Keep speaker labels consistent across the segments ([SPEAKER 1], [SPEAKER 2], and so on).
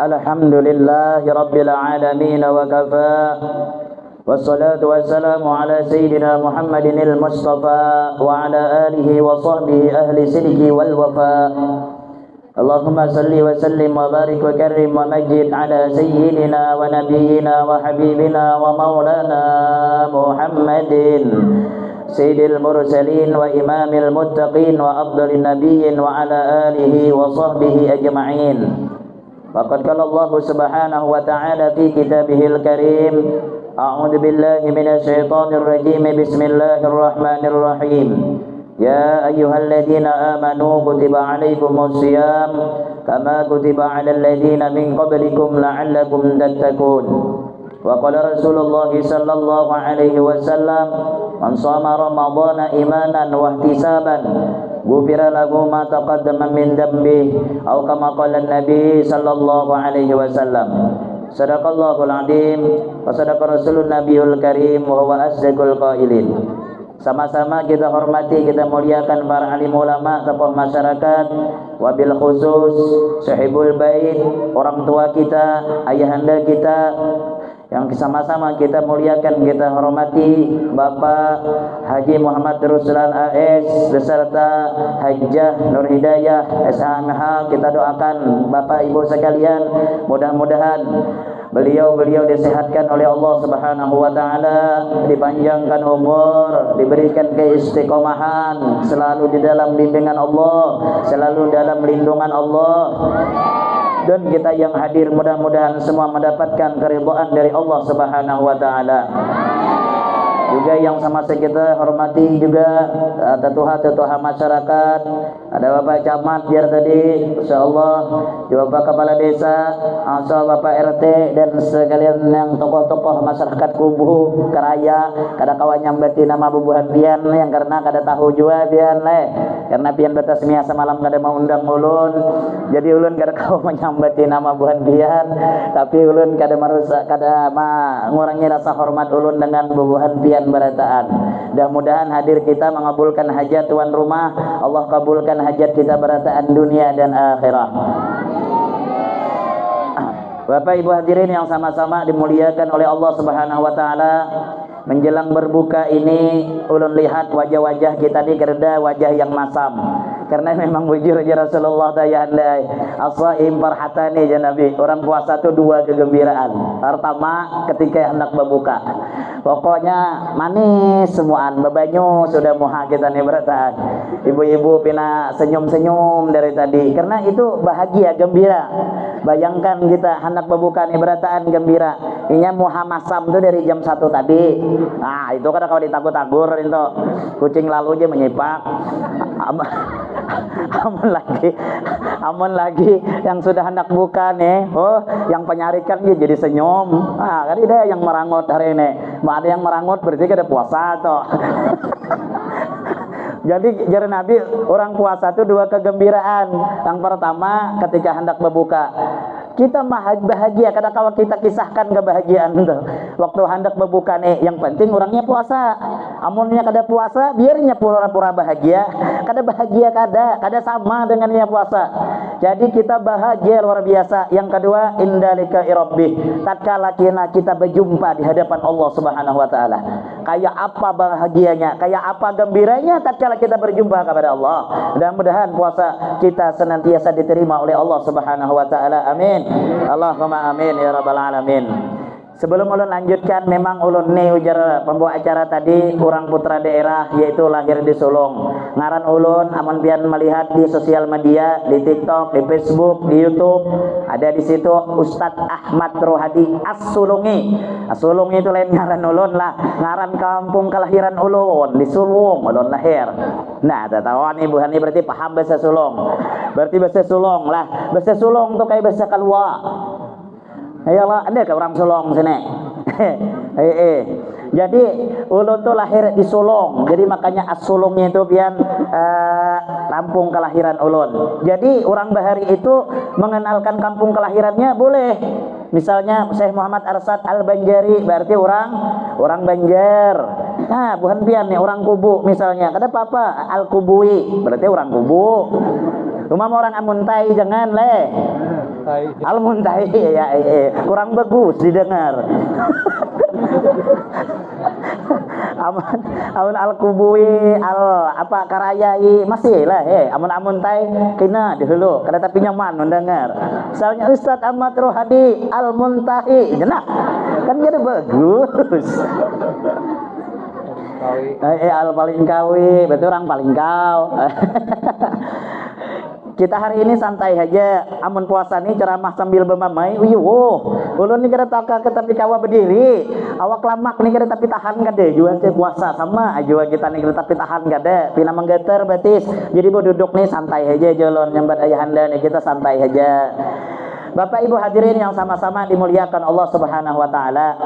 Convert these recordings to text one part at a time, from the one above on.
[SPEAKER 1] Alhamdulillahi Rabbil Alamin wa kafa. Wassalatu wassalamu ala Sayyidina Muhammadin al-Mustafa wa ala alihi wa sahbihi ahli sidqi wal wafa. Allahumma salli wa sallim wa barik wa karrim wa majid ala Sayyidina wa Nabiyyina wa Habibina wa Maulana Muhammadin Sayyidil Mursalin wa Imamil Muttaqin wa Afdalin Nabiyyin wa ala alihi wa sahbihi ajma'in. Faqad qala Allah subhanahu wa ta'ala fi kitabihil karim. A'udzu billahi minasy syaithanir rajim. Bismillahirrahmanirrahim. Ya ayyuhalladzina amanu kutiba 'alaikumus shiyam kama kutiba 'alal ladzina min qablikum la'allakum tattaqun. Wa qala Rasulullah sallallahu alaihi wasallam, man shama ramadhana imanan wa ihtisaban ghufira lahu ma taqaddama min dhanbihi aw kama qala an-nabi sallallahu alaihi wasallam. Sadaqallahul azim wa sadaqa rasulun nabiyul karim wa huwa asdaqul qailin. Sama-sama kita hormati, kita muliakan para alim ulama, tokoh masyarakat, wabil khusus sahibul bait, orang tua kita, ayahanda kita, yang sama-sama kita muliakan, kita hormati Bapak Haji Muhammad Ruslan AS beserta Hajjah Nur Hidayah SHMH. Kita doakan Bapak Ibu sekalian, mudah-mudahan beliau disehatkan oleh Allah Subhanahu wa taala, dipanjangkan umur, diberikan keistiqomahan, selalu di dalam bimbingan Allah, selalu dalam lindungan Allah. Dan kita yang hadir mudah-mudahan semua mendapatkan keridhaan dari Allah Subhanahu wa taala. Juga yang sama kita hormati juga tetuha masyarakat. Ada Bapak Camat biar tadi, insyaallah, Bapak Kepala Desa, asal Bapak RT dan sekalian yang tokoh-tokoh masyarakat Kubu, Keraya, kada kawan nyambati nama bubuhan pian yang karena kada tahu jua pian leh. Karena pian batas mia semalam kada mau undang ulun. Jadi ulun kada kawan menyambati nama bubuhan pian, tapi ulun kada merusak, kada mengurangi rasa hormat ulun dengan bubuhan pian berataan. Mudah-mudahan hadir kita mengabulkan hajat tuan rumah. Allah kabulkan hajat kita berataan dunia dan akhirat. Bapak Ibu hadirin yang sama-sama dimuliakan oleh Allah Subhanahu wa taala, menjelang berbuka ini ulun lihat wajah-wajah kita di gerda wajah yang masam. Karena memang bujur aja Rasulullah tayandai as-shaim farhatani ya Nabi. Orang puasa itu dua kegembiraan. Pertama ketika hendak berbuka, pokoknya manis semuaan, bebanyu sudah muha kita nih berataan. Ibu-ibu pina senyum-senyum dari tadi, karena itu bahagia, gembira. Bayangkan kita hendak berbuka nih berataan gembira. Inya muha masam tuh dari jam 1 tadi. Nah itu kan kalau ditagur-tagur itu kucing lalu aja menyipak. Amun lagi yang sudah hendak buka nih, yang penyarikan jadi senyum. Kan ada yang merangut hari ini. Ada yang merangut berarti kada puasa toh. Jadi jari Nabi, orang puasa itu dua kegembiraan. Yang pertama ketika hendak berbuka, kita bahagia. Kadang-kadang kita kisahkan kebahagiaan itu. Waktu hendak berbuka nih, yang penting orangnya puasa. Amunnya kada puasa, biarnya pura-pura bahagia. Kada bahagia kada sama dengannya puasa. Jadi kita bahagia luar biasa. Yang kedua, indalika irabbi. Tatkala kita berjumpa di hadapan Allah Subhanahu wa taala. Kayak apa bahagianya, kayak apa gembiranya tatkala kita berjumpa kepada Allah. Mudah-mudahan puasa kita senantiasa diterima oleh Allah Subhanahu wa taala. Amin. Allahumma amin ya rabbal alamin. Sebelum ulun lanjutkan, memang ulun nih ujar pembawa acara tadi orang putra daerah, yaitu lahir di Sulong. Ngaran ulun amun pian melihat di sosial media, di TikTok, di Facebook, di YouTube, ada di situ Ustadz Ahmad Rohadi As-Sulungi. As-Sulungi itu lain ngaran ulun lah, ngaran kampung kelahiran ulun di Sulung, ulun lahir. Nah, tahu nih buhan ini berarti paham bahasa Sulong. Berarti bahasa Sulong lah. Bahasa Sulong tuh kayak bahasa Kalwa. Ayolah, ada ke orang Sulong sini. Jadi ulun tuh lahir di Sulong. Jadi makanya As-Sulungnya itu pian kampung kelahiran ulun. Jadi orang Bahari itu mengenalkan kampung kelahirannya boleh. Misalnya Syekh Muhammad Arsad Al-Banjari berarti orang Banjar. Nah, bukan pian nih orang Kubu misalnya. Kada apa-apa, Al-Kubui berarti orang Kubu. Cuma orang Amuntai jangan leh. Al-Muntahi ya, kurang bagus didengar. Amun al-kubui apa karayai masih lah amun tai kena dulu kada tapi nyaman mendengar. Misalnya Ustaz Ahmad Rohadi Al-Muntahi jenah kan jadi bagus. Al paling kawi, betul orang paling kau. Kita hari ini santai aja. Amun puasa nih ceramah sambil bermamai. Ulun nih kada taka tapi kawa berdiri. Awak lamak nih kada tapi tahan kada. Juga puasa sama aja kita nih kada tapi tahan kada. Pina menggeter betis. Jadi bo duduk nih santai aja jolon nyambat ayahanda nih kita santai aja. Bapak Ibu hadirin yang sama-sama dimuliakan Allah Subhanahu wa taala.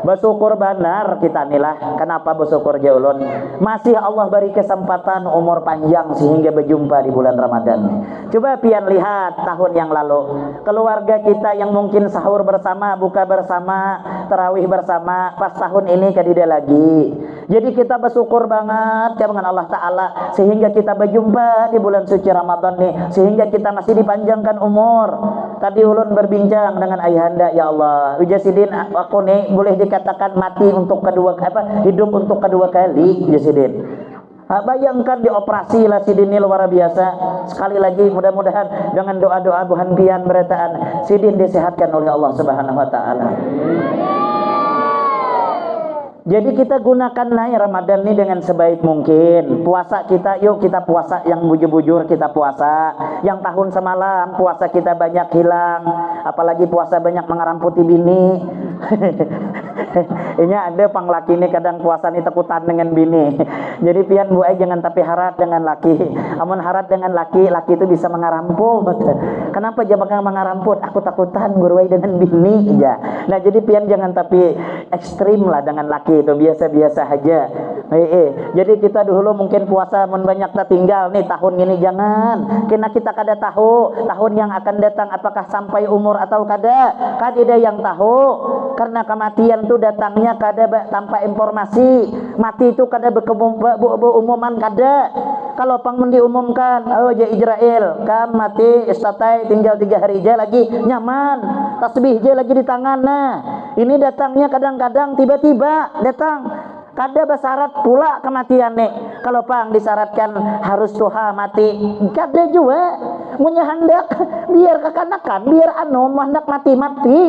[SPEAKER 1] Bersyukur benar kita nilah. Kenapa bersyukur jaulun? Masih Allah beri kesempatan umur panjang sehingga berjumpa di bulan Ramadan. Coba pian lihat tahun yang lalu. Keluarga kita yang mungkin sahur bersama, buka bersama, tarawih bersama, pas tahun ini kadida lagi. Jadi kita bersyukur banget ya dengan Allah Ta'ala sehingga kita berjumpa di bulan suci Ramadan nih, sehingga kita masih dipanjangkan umur. Tadi ulun berbincang dengan ayahanda, ya Allah, Ujasidin aku nih boleh dikatakan mati untuk kedua hidup untuk kedua kali Ujasidin. Bayangkan dioperasi lah Sidin ini luar biasa. Sekali lagi mudah-mudahan dengan doa-doa buhan pian berataan Sidin disehatkan oleh Allah Subhanahu wa taala. Jadi kita gunakan Ramadan ini dengan sebaik mungkin. Puasa kita, yuk kita puasa yang bujur-bujur kita puasa. Yang tahun semalam puasa kita banyak hilang. Apalagi puasa banyak mengaramputi bini. Ini ada panglaki ini kadang puasa ini takutan dengan bini. Jadi pian bu jangan tapi harat dengan laki. Amun harat dengan laki itu bisa mengaramput. Kenapa jangan mengaramput? Aku takutan gurui dengan bini aja. Nah jadi pian jangan tapi ekstrim lah dengan laki itu, biasa-biasa aja. Jadi kita dulu mungkin puasa banyak tertinggal nih tahun ini jangan. Karena kita kada tahu tahun yang akan datang apakah sampai umur atau kada. Kada yang tahu. Karena kematian itu datangnya kada tanpa informasi. Mati itu kada berumuman kada. Kalau pangmun diumumkan, oh ya Israel, kam mati istatai tinggal 3 hari aja lagi nyaman. Tasbih aja lagi di tangan. Nah, ini datangnya kadang-kadang tiba-tiba datang. Kada bersyarat pula kematian nih. Kalau pang disyaratkan harus tuha mati, kada juga. Punya hendak biar kekanakan, biar hendak mati.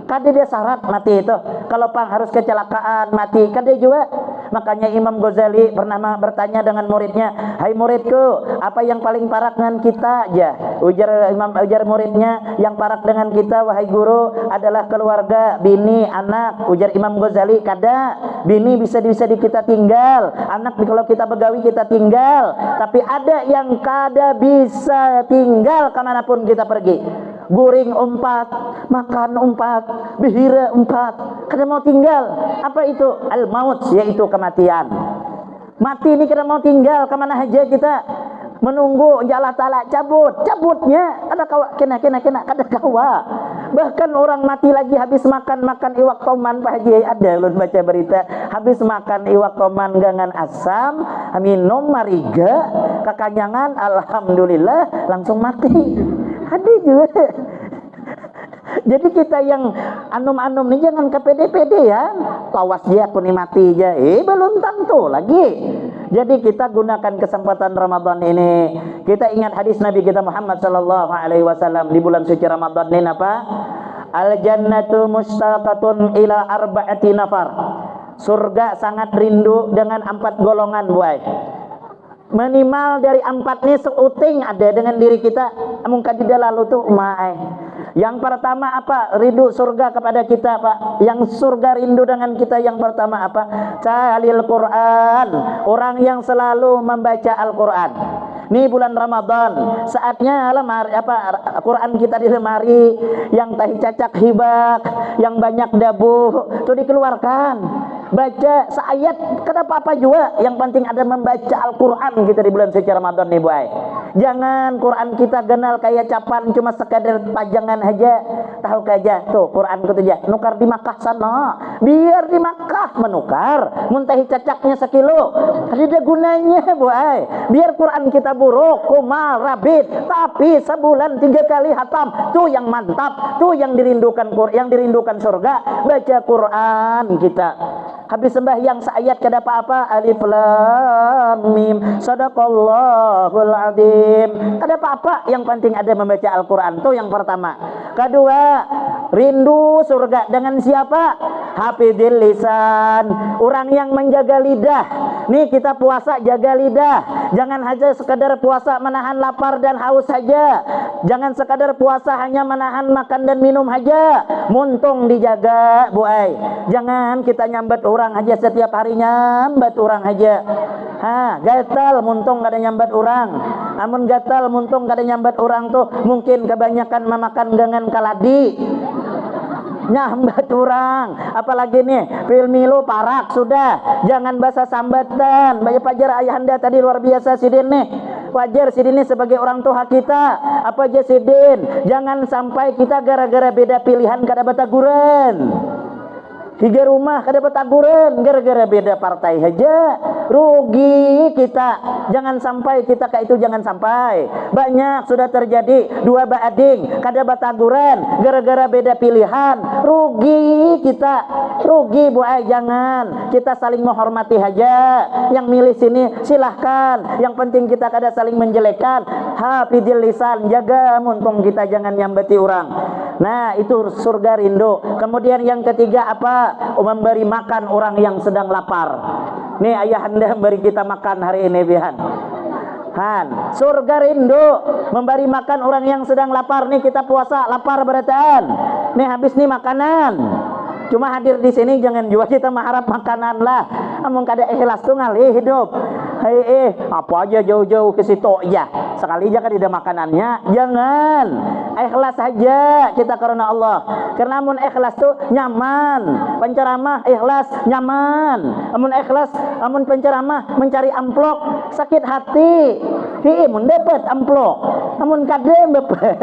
[SPEAKER 1] Kada dia syarat mati itu. Kalau pang harus kecelakaan mati, kada juga. Makanya Imam Ghazali pernah bertanya dengan muridnya, hai muridku, apa yang paling parak dengan kita aja? Ujar muridnya, yang parak dengan kita wahai guru adalah keluarga, bini, anak. Ujar Imam Ghazali, kada. Bini bisa kita tinggal, anak kalau kita begawi kita tinggal, tapi ada yang kada bisa tinggal kemanapun kita pergi. Guring 4, makan 4, bihira 4, kada mau tinggal. Apa itu? Al-maut, yaitu kematian. Mati ini kada mau tinggal kemana aja kita. Menunggu Allah Ta'ala cabutnya ada kawa kena kada kawa. Bahkan orang mati lagi habis makan iwak toman Pak Haji ada ulun baca berita, habis makan iwak toman gangan asam, minum mariga kekanyangan, alhamdulillah langsung mati. Ada juga. Jadi kita yang anum-anum nih jangan ke pede-pede ya. Lawas dia aku nih mati aja. Belum tentu lagi. Jadi kita gunakan kesempatan Ramadan ini. Kita ingat hadis Nabi kita Muhammad sallallahu alaihi wasallam di bulan suci Ramadan ini apa? Al jannatu mustaqatun ila arba'ati nafar. Surga sangat rindu dengan 4 golongan buai. Minimal dari 4 ini seuting ada dengan diri kita. Mungkin tidak lalu tuh Yang pertama apa? Rindu surga kepada kita, Pak. Yang surga rindu dengan kita yang pertama apa? Talil Quran. Orang yang selalu membaca Al-Quran. Nih bulan Ramadan, saatnya lemari Quran kita di lemari yang tahi cacak hibak, yang banyak debu, itu dikeluarkan. baca seayat, kenapa apa juga, yang penting ada membaca Al-Quran kita di bulan suci Ramadan nih boy. Jangan Quran kita kenal kayak capan cuma sekadar pajangan aja. Tahu aja tuh Quran ku aja nukar di Makkah sana, biar di Makkah menukar muntahi cacaknya sekilo, ada gunanya boy. Biar Quran kita buruk kumal rabit, tapi sebulan 3 kali hatam, tuh yang mantap, tuh yang dirindukan, yang dirindukan surga. Baca Quran kita. Habis sembahyang seayat kada apa-apa, alif lam mim sadaqallahul adzim, kada apa-apa, yang penting ada membaca Al-Quran. Tuh yang pertama. Kedua, rindu surga dengan siapa? Hafidil lisan, orang yang menjaga lidah. Nih kita puasa jaga lidah, jangan hanya sekadar puasa menahan lapar dan haus saja, jangan sekadar puasa hanya menahan makan dan minum saja, muntung dijaga bu ay. Jangan kita nyambat orang aja setiap hari, nyambat orang aja. Gatal muntung kada nyambat orang. Amun gatal muntung kada nyambat orang tuh mungkin kebanyakan memakan dengan kaladi. Nyambat orang, apalagi nih pilmilu parak sudah, jangan bahasa sambatan. Banyak pajar ayahanda tadi luar biasa Sidin nih. Wajar Sidin ini sebagai orang tua kita. Apa aja Sidin, jangan sampai kita gara-gara beda pilihan kada bataguran. 3 rumah kada bataguran gara-gara beda partai aja, rugi kita. Jangan sampai kita kayak itu, jangan sampai. Banyak sudah terjadi 2 baading kada bataguran gara-gara beda pilihan, rugi kita, rugi bu ay. Jangan, kita saling menghormati aja. Yang milih sini silahkan, yang penting kita kada saling menjelekan. Hafidil lisan, jaga muntung kita jangan nyambati orang. Nah itu surga rindu. Kemudian yang ketiga apa? Memberi makan orang yang sedang lapar. Nih ayahanda beri kita makan hari ini bihan. Surga rindu memberi makan orang yang sedang lapar. Nih kita puasa lapar berataan. Nih habis nih makanan. Cuma hadir di sini jangan juga kita mengharap makanan lah. Amun kada ikhlas tuh ngalih hidup. Apa aja jauh-jauh ke situ ya. Sekali aja kan ada makanannya. Jangan. Ikhlas saja kita karena Allah. Karena amun ikhlas tuh nyaman. Penceramah ikhlas nyaman. Amun ikhlas, amun penceramah mencari amplop sakit hati. Mun dapat amplop. Amun kadem dapat.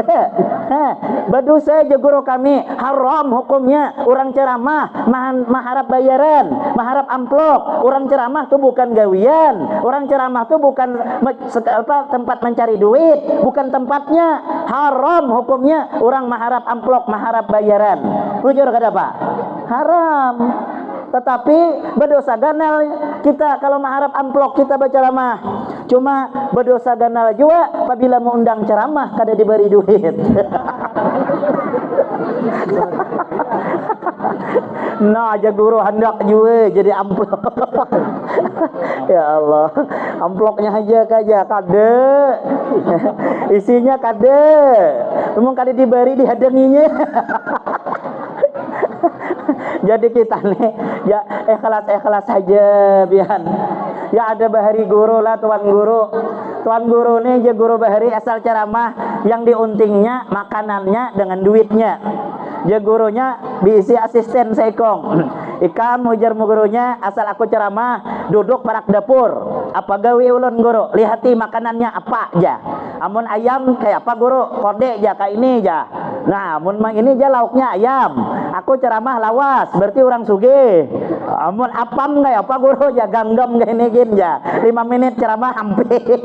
[SPEAKER 1] Berdosa aja guru kami, haram hukumnya orang ceramah mengharap bayaran, mengharap amplop. Orang ceramah tuh bukan gawian. Orang ceramah tuh bukan tempat mencari duit, bukan tempatnya. Haram hukumnya orang mengharap amplop, mengharap bayaran. Jujur kada Pak? Haram. Tetapi berdosa ganal kita kalau mengharap amplop kita berceramah. Cuma berdosa ganal juga apabila mengundang ceramah kada diberi duit. Nah aja guru hendak juga jadi amplop. Ya Allah, amplopnya aja kada. Isinya kada. Memang kada diberi dihadanginya. Jadi kita nih ya ikhlas saja bihan. Ya ada bahari guru lah tuan guru nih ya guru bahari asal ceramah yang diuntingnya makanannya dengan duitnya. Ya gurunya diisi asisten seikong. Ikam mujar gurunya asal aku ceramah duduk parak dapur. Apa gawe ulun guru? Lihati makanannya apa aja. Amun ayam kayak apa guru? Kode aja kayak ini aja. Nah, amun mang ini aja lauknya ayam. Aku ceramah lawas, berarti orang sugih. Amun apam kayak apa guru? Ya ganggam kayak ini gin ya. 5 menit ceramah hampir.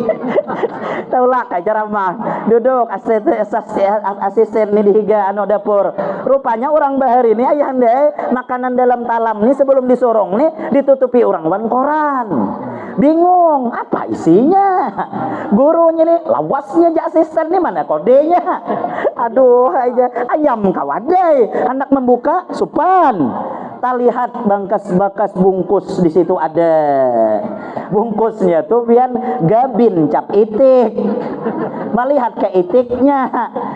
[SPEAKER 1] Taulah kayak ceramah. Duduk asisten ini dihiga anu dapur. Rupanya orang bahari ini ayahanda makanan dalam talam nih sebelum disorong nih ditutupi orang wan koran. Bingung apa isinya. Gurunya nih lawasnya aja asisten nih mana kodenya. Aduh aja ayam kawadai. Anak membuka supan. Tak lihat bangkas-bangkas bungkus di situ ada. Bungkusnya tuh pian gabin cap itik. Melihat ke itiknya.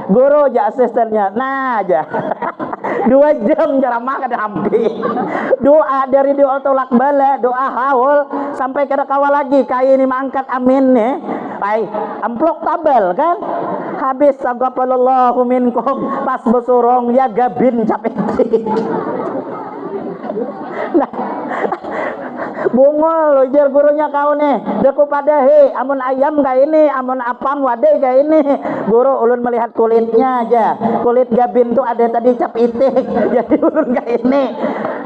[SPEAKER 1] Guru aja asistennya. Nah aja. 2 jam ceramah kada hampir. Doa dari doa tolak bala, doa haul sampai kada kawal lagi kayak ini mangkat amin nih. Pai amplop tabel kan. Habis taqabbalallahu minkum pas besurong ya gabin cap itik. Nah,
[SPEAKER 2] Bungol ujar gurunya kau nih. Deku pada he, amun ayam kayak ini, amun apam wade kayak ini. Guru ulun melihat kulitnya aja. Kulit gabin tuh ada tadi cap itik. Jadi ulun kayak ini.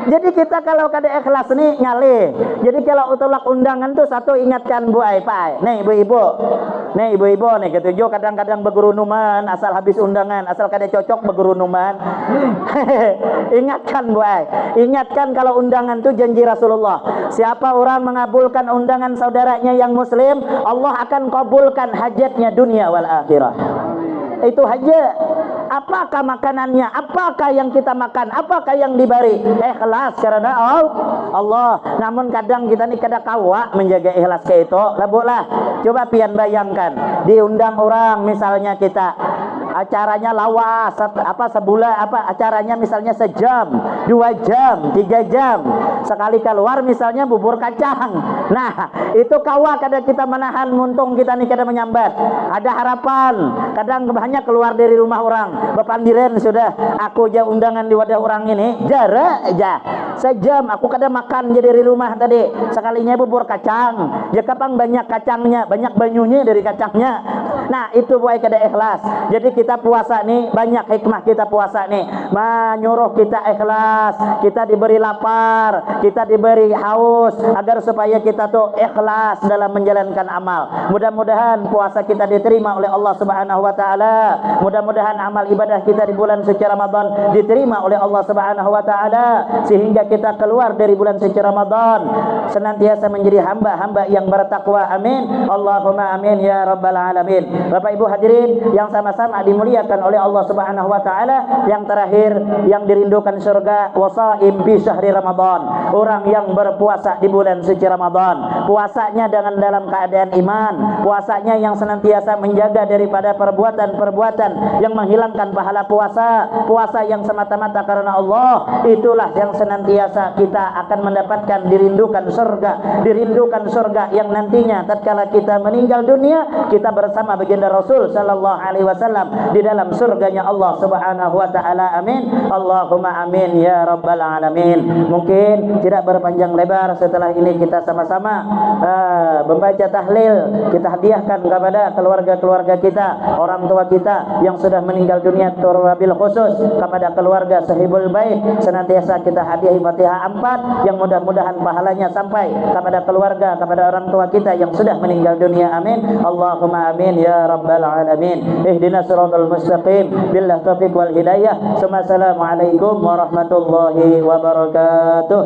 [SPEAKER 2] Jadi kita kalau kada ikhlas nih ngalih. Jadi kalau utulak undangan tuh satu ingatkan Bu Aipai. Nih ibu-ibu. Nih ibu-ibu nih ketujuh kadang-kadang begerunuman asal habis undangan, asal kada cocok begerunuman. Ingatkan Bu Ai. Ingatkan kalau undangan tuh janji Rasulullah. Siapa orang mengabulkan undangan saudaranya yang muslim, Allah akan kabulkan hajatnya dunia wal akhirah. Itu hajat. Apakah makanannya? Apakah yang kita makan? Apakah yang diberi? Ikhlas karena Allah. Namun kadang kita nih kada kawa menjaga ikhlas kayak itu. Lah, coba pian bayangkan, diundang orang misalnya kita acaranya lawas sebulan acaranya misalnya sejam, 2 jam, 3 jam. Sekali keluar misalnya bubur kacang. Nah, itu kawa kada kita menahan muntung kita nih kada menyambat. Ada harapan. Kadang banyak keluar dari rumah orang. Bepandiran sudah aku aja undangan di wadah orang ini jarak aja sejam aku kada makan jadi dari rumah tadi sekalinya bubur kacang ya kapang banyak kacangnya banyak banyunya dari kacangnya. Nah itu buat kada ikhlas. Jadi kita puasa nih banyak hikmah kita puasa nih menyuruh kita ikhlas, kita diberi lapar, kita diberi haus agar supaya kita tuh ikhlas dalam menjalankan amal. Mudah-mudahan puasa kita diterima oleh Allah Subhanahu wa taala. Mudah-mudahan amal ibadah kita di bulan suci Ramadan diterima oleh Allah Subhanahu wa taala sehingga kita keluar dari bulan suci Ramadan senantiasa menjadi hamba-hamba yang bertakwa. Amin. Allahumma amin ya rabbal alamin. Bapak Ibu hadirin yang sama-sama dimuliakan oleh Allah Subhanahu wa taala, yang terakhir yang dirindukan surga wasaim fi syahri Ramadan. Orang yang berpuasa di bulan suci Ramadan, puasanya dengan dalam keadaan iman, puasanya yang senantiasa menjaga daripada perbuatan-perbuatan yang menghilangkan pahala puasa, puasa yang semata-mata karena Allah, itulah yang senantiasa kita akan mendapatkan dirindukan surga yang nantinya tatkala kita meninggal dunia kita bersama baginda Rasul sallallahu alaihi wasallam di dalam surganya Allah Subhanahu wa taala. Amin. Allahumma amin ya rabbal alamin. Mungkin tidak berpanjang lebar, setelah ini kita sama-sama membaca tahlil, kita hadiahkan kepada keluarga-keluarga kita, orang tua kita yang sudah meninggal dunia, terwabil khusus kepada keluarga Sahibul Bait senantiasa kita hadiahi Fatihah 4 yang mudah-mudahan pahalanya sampai kepada keluarga, kepada orang tua kita yang sudah meninggal dunia. Amin. Allahumma amin ya rabbal alamin. Ihdinas siratal mustaqim billah taufiq wal hidayah. Assalamualaikum warahmatullahi wabarakatuh.